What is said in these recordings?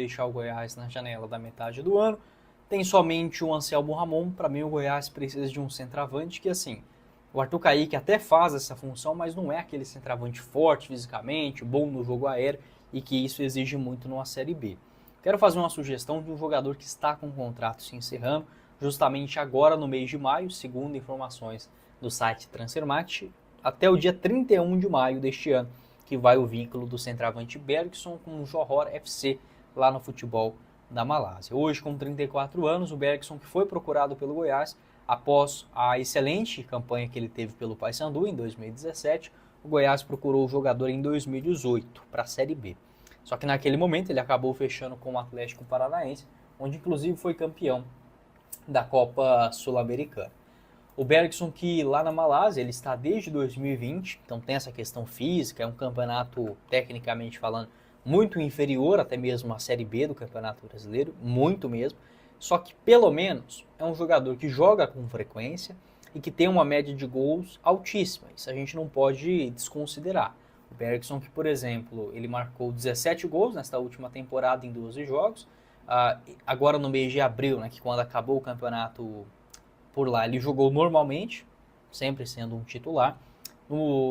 deixar o Goiás na janela da metade do ano. Tem somente o Anselmo Ramon. Para mim, o Goiás precisa de um centroavante que, assim, o Arthur Caíque até faz essa função, mas não é aquele centroavante forte fisicamente, bom no jogo aéreo, e que isso exige muito numa Série B. Quero fazer uma sugestão de um jogador que está com o contrato se encerrando, justamente agora no mês de maio, segundo informações do site Transfermarkt, até o dia 31 de maio deste ano, que vai o vínculo do centroavante Bergson com o Johor FC, lá no futebol da Malásia. Hoje, com 34 anos, o Bergson, que foi procurado pelo Goiás após a excelente campanha que ele teve pelo Paysandu em 2017, o Goiás procurou o jogador em 2018 para a Série B. Só que naquele momento ele acabou fechando com o Atlético Paranaense, onde inclusive foi campeão da Copa Sul-Americana. O Bergson, que lá na Malásia ele está desde 2020, então tem essa questão física, é um campeonato, tecnicamente falando, muito inferior até mesmo à Série B do Campeonato Brasileiro, muito mesmo, só que pelo menos é um jogador que joga com frequência e que tem uma média de gols altíssima, isso a gente não pode desconsiderar. O Bergson, que por exemplo, ele marcou 17 gols nesta última temporada em 12 jogos, agora no mês de abril, né, que quando acabou o campeonato por lá, ele jogou normalmente, sempre sendo um titular.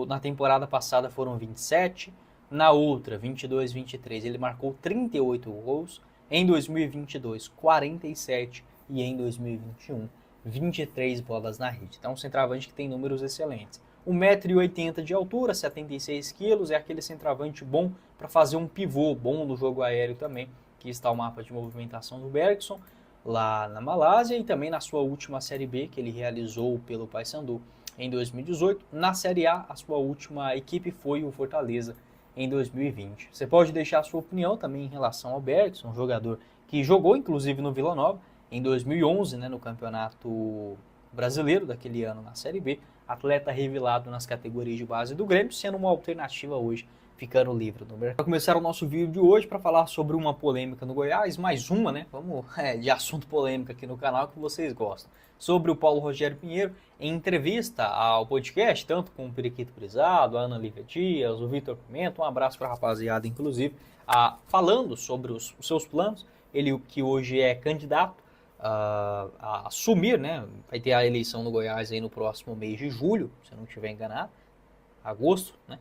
Na temporada passada foram 27, na outra, 22, 23, ele marcou 38 gols. Em 2022, 47 e em 2021, 23 bolas na rede. Então, um centroavante que tem números excelentes. 1,80 m de altura, 76 kg, é aquele centroavante bom para fazer um pivô, bom no jogo aéreo também. Aqui está o mapa de movimentação do Bergson, lá na Malásia, e também na sua última Série B, que ele realizou pelo Paysandu em 2018. Na Série A, a sua última equipe foi o Fortaleza em 2020. Você pode deixar a sua opinião também em relação ao Bergson, um jogador que jogou inclusive no Vila Nova em 2011, né, no Campeonato Brasileiro daquele ano na Série B, atleta revelado nas categorias de base do Grêmio, sendo uma alternativa hoje, ficando livre no mercado. Para começar o nosso vídeo de hoje para falar sobre uma polêmica no Goiás, mais uma, né? Vamos de assunto polêmico aqui no canal que vocês gostam. Sobre o Paulo Rogério Pinheiro, em entrevista ao podcast, tanto com o Periquito Brisado, a Ana Lívia Dias, o Vitor Pimenta, um abraço para a rapaziada, inclusive, falando sobre os seus planos. Ele que hoje é candidato a assumir, né? Vai ter a eleição no Goiás aí no próximo mês de julho, se eu não estiver enganado, agosto, né?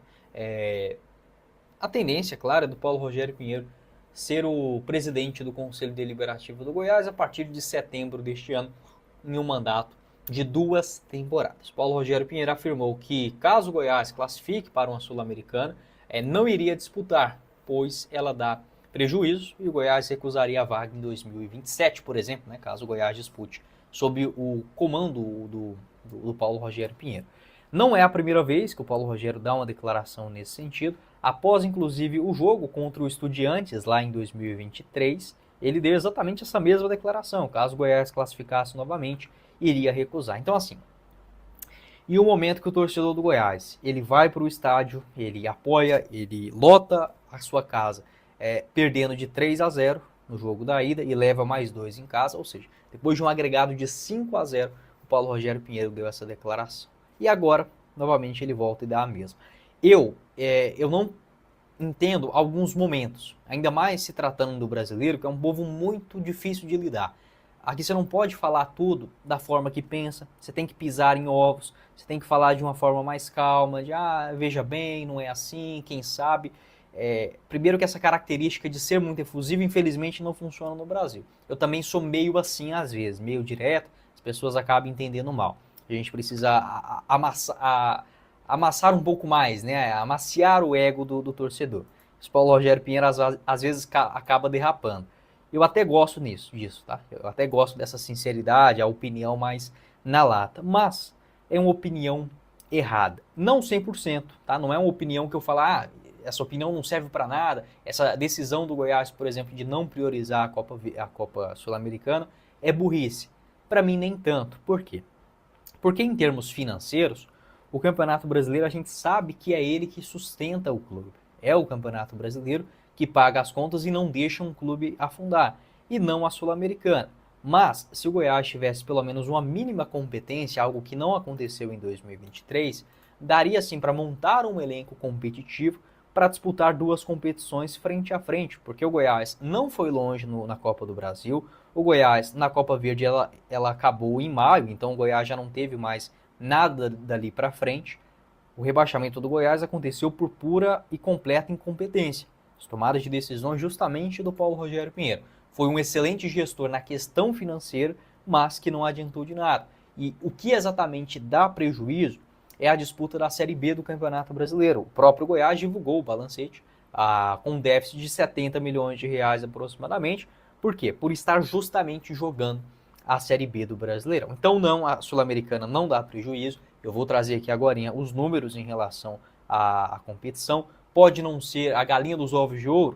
A tendência, claro, é do Paulo Rogério Pinheiro ser o presidente do Conselho Deliberativo do Goiás a partir de setembro deste ano, em um mandato de 2 temporadas. Paulo Rogério Pinheiro afirmou que, caso o Goiás classifique para uma Sul-Americana, não iria disputar, pois ela dá prejuízo e o Goiás recusaria a vaga em 2027, por exemplo, né, caso o Goiás dispute, sob o comando do Paulo Rogério Pinheiro. Não é a primeira vez que o Paulo Rogério dá uma declaração nesse sentido. Após, inclusive, o jogo contra o Estudiantes, lá em 2023, ele deu exatamente essa mesma declaração. Caso o Goiás classificasse novamente, iria recusar. Então, assim, e o momento que o torcedor do Goiás, ele vai para o estádio, ele apoia, ele lota a sua casa, perdendo de 3-0 no jogo da ida e leva mais 2 em casa, ou seja, depois de um agregado de 5-0, o Paulo Rogério Pinheiro deu essa declaração. E agora, novamente, ele volta e dá a mesma. Eu não entendo alguns momentos, ainda mais se tratando do brasileiro, que é um povo muito difícil de lidar. Aqui você não pode falar tudo da forma que pensa, você tem que pisar em ovos, você tem que falar de uma forma mais calma, de veja bem, não é assim, quem sabe. Primeiro que essa característica de ser muito efusivo, infelizmente, não funciona no Brasil. Eu também sou meio assim às vezes, meio direto, as pessoas acabam entendendo mal. A gente precisa amassar um pouco mais, né? Amaciar o ego do torcedor. O Paulo Rogério Pinheiro às vezes acaba derrapando. Eu até gosto disso, tá? Eu até gosto dessa sinceridade, a opinião mais na lata. Mas é uma opinião errada. Não 100%, tá? Não é uma opinião que eu falo, essa opinião não serve para nada. Essa decisão do Goiás, por exemplo, de não priorizar a Copa Sul-Americana é burrice. Para mim, nem tanto. Por quê? Porque em termos financeiros, o Campeonato Brasileiro a gente sabe que é ele que sustenta o clube. É o Campeonato Brasileiro que paga as contas e não deixa um clube afundar, e não a Sul-Americana. Mas, se o Goiás tivesse pelo menos uma mínima competência, algo que não aconteceu em 2023, daria sim para montar um elenco competitivo para disputar duas competições frente a frente, porque o Goiás não foi longe na Copa do Brasil. O Goiás, na Copa Verde, ela acabou em maio, então o Goiás já não teve mais nada dali para frente. O rebaixamento do Goiás aconteceu por pura e completa incompetência. As tomadas de decisões justamente do Paulo Rogério Pinheiro. Foi um excelente gestor na questão financeira, mas que não adiantou de nada. E o que exatamente dá prejuízo é a disputa da Série B do Campeonato Brasileiro. O próprio Goiás divulgou o balancete com um déficit de 70 milhões de reais aproximadamente. Por quê? Por estar justamente jogando a Série B do Brasileirão. Então não, a Sul-Americana não dá prejuízo. Eu vou trazer aqui agora os números em relação à competição. Pode não ser a galinha dos ovos de ouro,